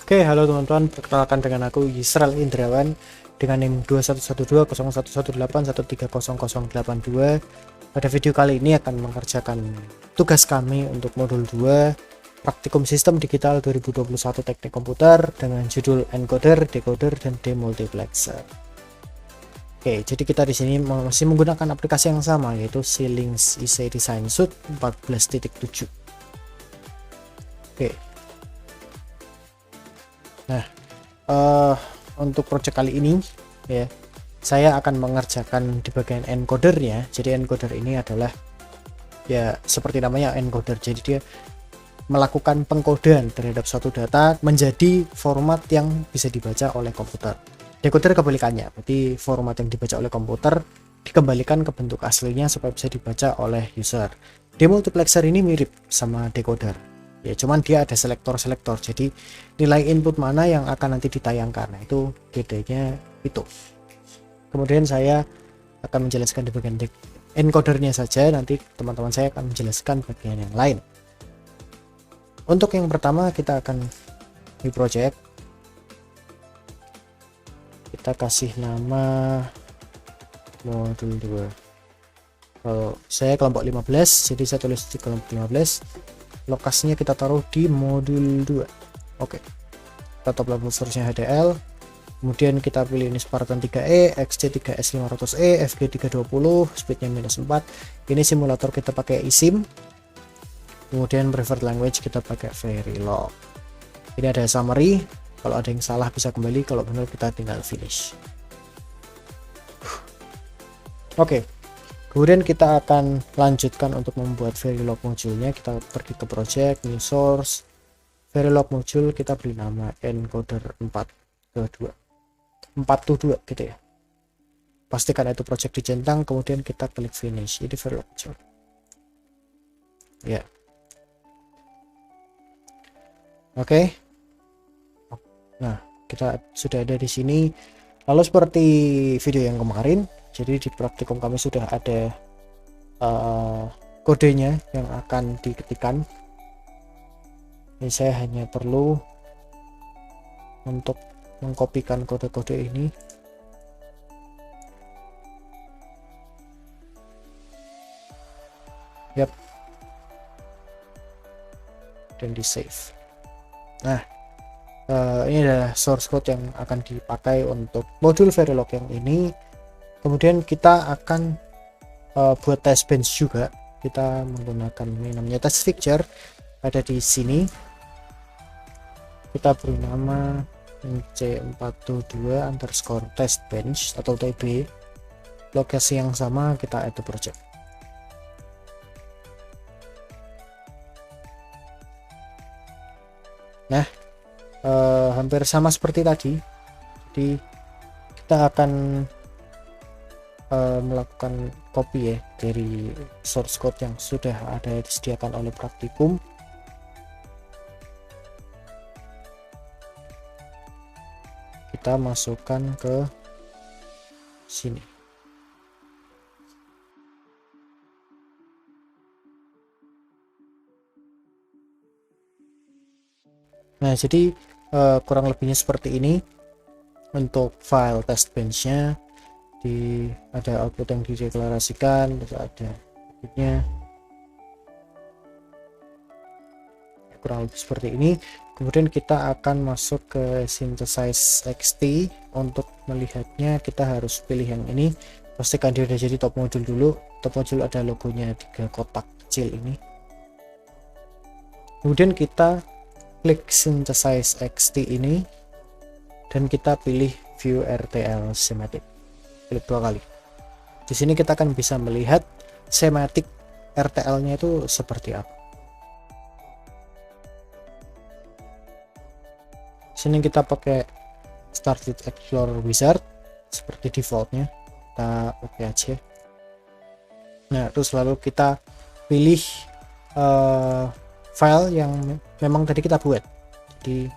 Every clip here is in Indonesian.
Oke, halo teman-teman, perkenalkan dengan aku Yisrael Indrawan dengan NIM 21120118130082. Pada video kali ini akan mengerjakan tugas kami untuk modul 2 Praktikum Sistem Digital 2021 Teknik Komputer dengan judul Encoder, Decoder, dan Demultiplexer. Oke, jadi kita di sini masih menggunakan aplikasi yang sama, yaitu Xilinx IC Design Suite 14.7. Oke. Nah, untuk project kali ini ya, saya akan mengerjakan di bagian encodernya. Jadi encoder ini adalah ya seperti namanya encoder. Jadi dia melakukan pengkodean terhadap suatu data menjadi format yang bisa dibaca oleh komputer. Decoder kebalikannya, berarti format yang dibaca oleh komputer dikembalikan ke bentuk aslinya supaya bisa dibaca oleh user. Demultiplexer ini mirip sama decoder. Ya, cuman dia ada selektor-selektor, jadi nilai input mana yang akan nanti ditayangkan. Nah, itu bedanya itu. Kemudian saya akan menjelaskan di bagian encodernya saja, nanti teman-teman saya akan menjelaskan bagian yang lain. Untuk yang pertama kita akan new project, kita kasih nama modul 2. Kalau saya kelompok 15, jadi saya tulis di kelompok 15. Lokasinya kita taruh di modul 2. Oke, kita top level source-nya HDL, kemudian kita pilih ini Spartan 3E, XC3S500E, FG320, speednya -4. Ini simulator kita pakai eSIM, kemudian preferred language kita pakai Verilog. Ini ada summary, kalau ada yang salah bisa kembali, kalau benar kita tinggal finish. Oke, kemudian kita akan lanjutkan untuk membuat Verilog modulnya. Kita pergi ke project, new source, Verilog module, kita beri nama encoder 4 to 2 gitu ya. Pastikan itu project dicentang, kemudian kita klik finish. Ini Verilog module. Ya. Oke. Nah, kita sudah ada di sini. Lalu seperti video yang kemarin, jadi di praktikum kami sudah ada kodenya yang akan diketikkan. Ini saya hanya perlu untuk mengkopikan kode-kode ini. Yap. Dan di save. Nah, ini adalah source code yang akan dipakai untuk modul Verilog yang ini. Kemudian kita akan buat test bench juga. Kita menggunakan ini namanya test fixture, ada di sini. Kita beri nama C422 underscore test bench atau TB. Lokasi yang sama kita add to project. Nah, hampir sama seperti tadi. Jadi kita akan melakukan copy ya dari source code yang sudah ada disediakan oleh praktikum. Kita masukkan ke sini. Nah, jadi kurang lebihnya seperti ini untuk file test bench-nya. Ada output yang dideklarasikan, ada outputnya, kurang lebih seperti ini. Kemudian kita akan masuk ke synthesize xt. Untuk melihatnya kita harus pilih yang ini, pastikan dia udah jadi top module dulu. Top module ada logonya 3 kotak kecil ini. Kemudian kita klik synthesize xt ini dan kita pilih view RTL schematic. Klik 2 kali. Di sini kita akan bisa melihat schematic RTL-nya itu seperti apa. Sini kita pakai Started Explorer Wizard seperti defaultnya. Kita oke aja. Nah, terus lalu kita pilih file yang memang tadi kita buat. Jadi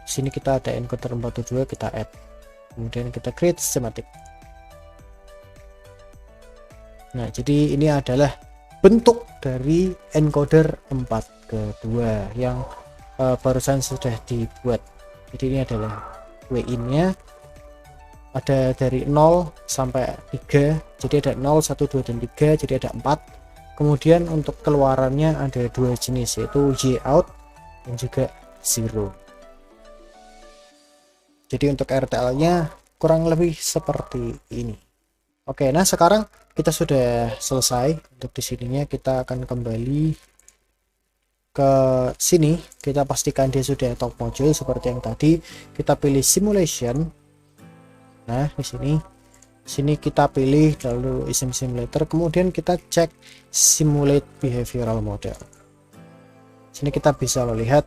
sini kita ada encoder 422, kita add. Kemudian kita create schematic. Nah, jadi ini adalah bentuk dari encoder 4 ke 2 yang barusan sudah dibuat. Jadi ini adalah WIN-nya, ada dari 0 sampai 3, jadi ada 0, 1, 2, dan 3, jadi ada 4. Kemudian untuk keluarannya ada dua jenis, yaitu Y out dan juga zero. Jadi untuk RTL nya kurang lebih seperti ini. Oke, nah sekarang kita sudah selesai. Untuk di sininya kita akan kembali ke sini, kita pastikan dia sudah top module seperti yang tadi. Kita pilih simulation. Nah, di sini kita pilih lalu isim simulator, kemudian kita cek simulate behavioral model. Sini kita bisa melihat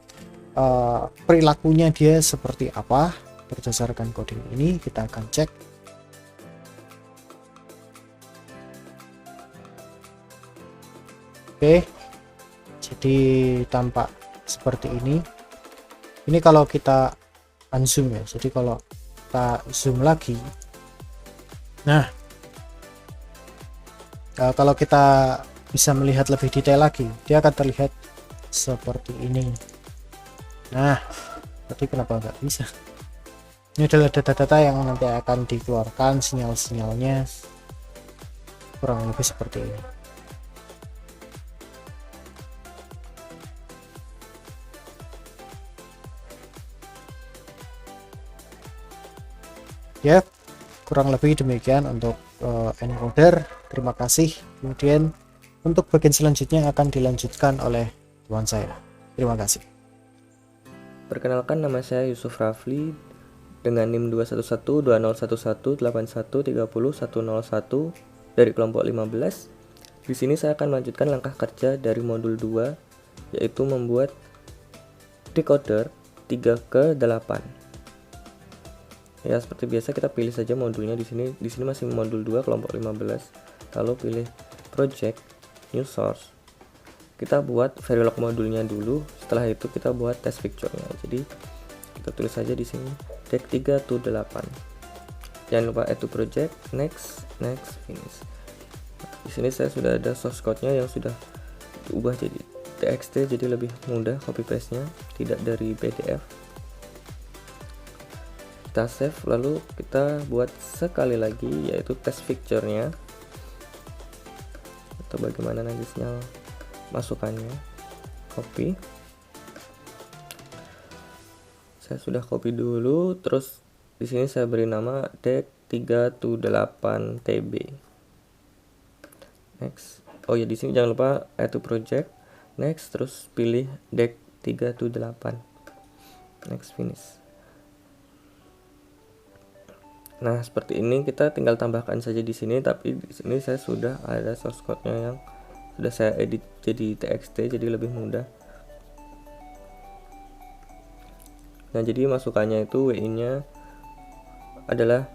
perilakunya dia seperti apa berdasarkan coding ini. Kita akan cek. Oke, jadi tampak seperti ini. Ini kalau kita unzoom ya, jadi kalau kita zoom lagi, nah kalau kita bisa melihat lebih detail lagi, dia akan terlihat seperti ini. Nah, tapi kenapa nggak bisa? Ini adalah data-data yang nanti akan dikeluarkan, sinyal-sinyalnya kurang lebih seperti ini. Ya, kurang lebih demikian untuk encoder. Terima kasih. Kemudian untuk bagian selanjutnya akan dilanjutkan oleh teman saya. Terima kasih. Perkenalkan, nama saya Yusuf Rafli dengan NIM 211208131301001 dari kelompok 15. Di sini saya akan melanjutkan langkah kerja dari modul 2, yaitu membuat decoder 3/8. Ya, seperti biasa kita pilih saja modulnya di sini. Di sini masih modul 2 kelompok 15. Lalu pilih project, new source. Kita buat Verilog modulnya dulu. Setelah itu kita buat test picture-nya. Jadi kita tulis saja di sini DEC 3/8. Jangan lupa add to project, next, finish. Di sini saya sudah ada source code-nya yang sudah diubah jadi TXT, jadi lebih mudah copy paste-nya, tidak dari PDF. Kita save, lalu kita buat sekali lagi, yaitu test picture-nya, atau bagaimana nanti sinyal masukannya. Copy, saya sudah copy dulu, terus di sini saya beri nama DEC 3/8 TB. Next. Oh ya, di sini jangan lupa add to project, next, terus pilih DEC 3/8, next, finish. Nah, seperti ini kita tinggal tambahkan saja di sini, tapi di sini saya sudah ada source code-nya yang sudah saya edit jadi TXT, jadi lebih mudah. Nah, jadi masukannya itu WI-nya adalah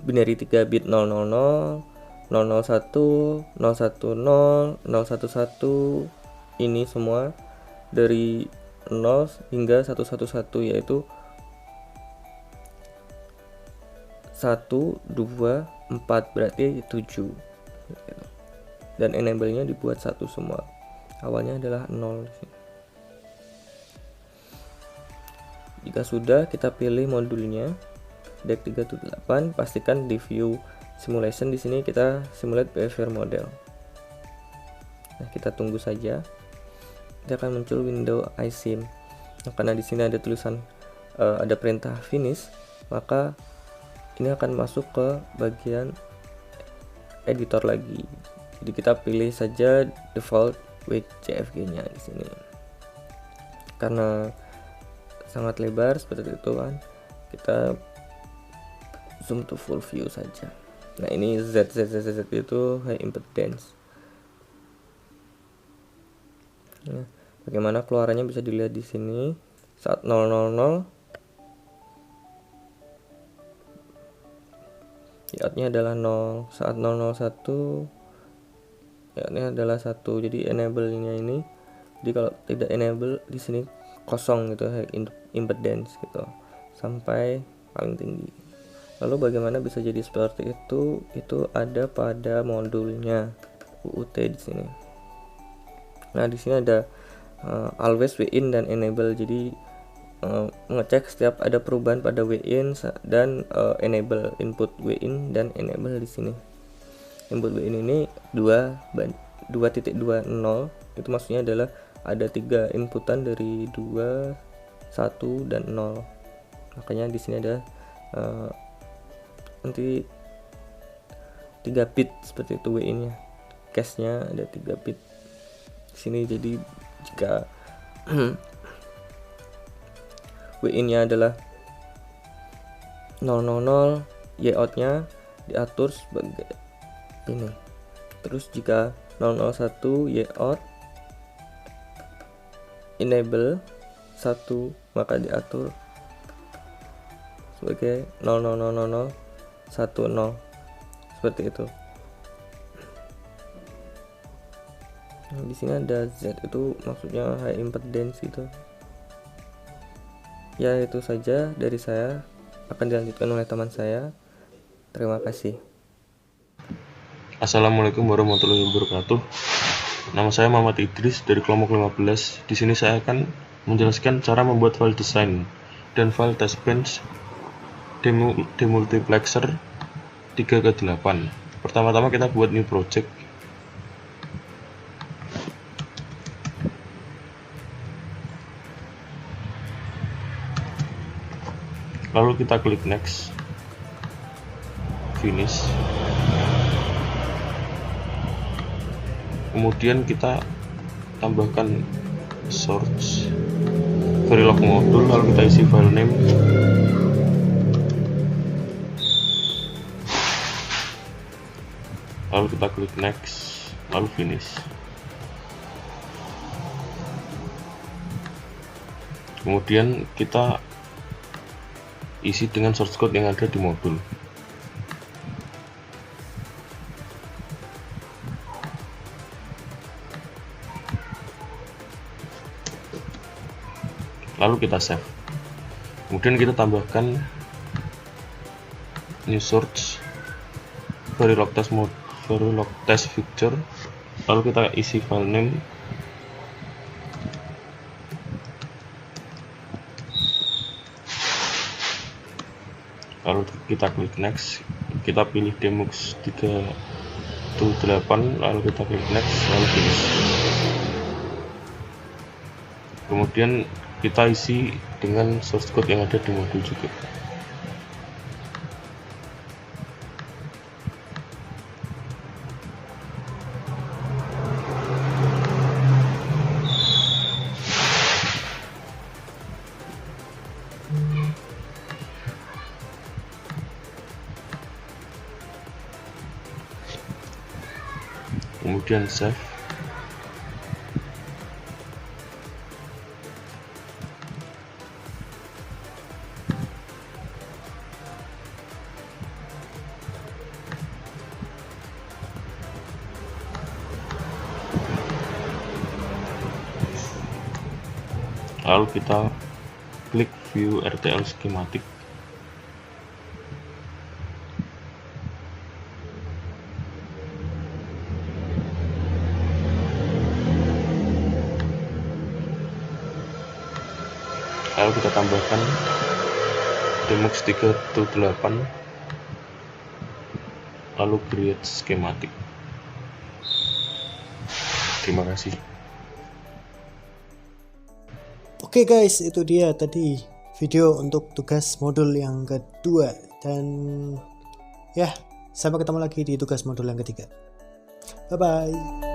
binary 3 bit 000, 001, 010, 011, ini semua dari 0 hingga 111, yaitu 1, 2, 4, berarti 7. Dan enable-nya dibuat 1 semua. Awalnya adalah 0. Jika sudah, kita pilih modulnya DEC 3/8, pastikan di view simulation. Di sini kita simulate behavior model. Nah, kita tunggu saja. Dia akan muncul window iSim. Nah, karena di sini ada tulisan ada perintah finish, maka ini akan masuk ke bagian editor lagi. Jadi kita pilih saja default with JFG-nya di sini. Karena sangat lebar seperti itu kan, kita zoom to full view saja. Nah, ini Z itu high impedance. Nah, bagaimana keluarannya bisa dilihat di sini. Saat 000, outnya adalah 0. Saat 001, outnya adalah 1. Jadi enable-nya ini, jadi kalau tidak enable di sini kosong gitu, high impedance gitu, sampai paling tinggi. Lalu bagaimana bisa jadi seperti itu? Itu ada pada modulnya UUT di sini. Nah, di sini ada always WIN dan enable. Jadi ngecek setiap ada perubahan pada WIN dan enable, input WIN dan enable di sini. Input WIN ini 2.20 itu maksudnya adalah ada 3 inputan dari 2, 1 dan 0. Makanya di sini ada nanti 3 bit seperti itu WIN nya. Cache-nya ada 3 bit di sini. Jadi jika WIN nya adalah 000, yout nya diatur sebagai ini. Terus jika 001 yout enable 1, maka diatur sebagai 0000010 seperti itu. Nah, di sini ada Z, itu maksudnya high impedance itu. Ya, itu saja dari saya, akan dilanjutkan oleh teman saya. Terima kasih. Assalamualaikum warahmatullahi wabarakatuh. Nama saya Muhammad Idris dari kelompok 15. Di sini saya akan menjelaskan cara membuat file desain dan file test bench demultiplexer 3/8. Pertama-tama kita buat new project. Lalu kita klik next, finish. Kemudian kita tambahkan source Verilog modul, lalu kita isi file name, lalu kita klik next, lalu finish. Kemudian kita isi dengan source code yang ada di modul. Lalu kita save. Kemudian kita tambahkan new source Verilog test feature, lalu kita isi file name, lalu kita klik next, kita pilih demux 3.8, lalu kita klik next, lalu finish. Kemudian kita isi dengan source code yang ada di modul juga. Kemudian save. Lalu kita klik view RTL schematic. Lalu kita tambahkan demux 3.8, lalu create schematic. Terima kasih. Oke guys, itu dia tadi video untuk tugas modul yang kedua, dan ya, sampai ketemu lagi di tugas modul yang ketiga. Bye bye.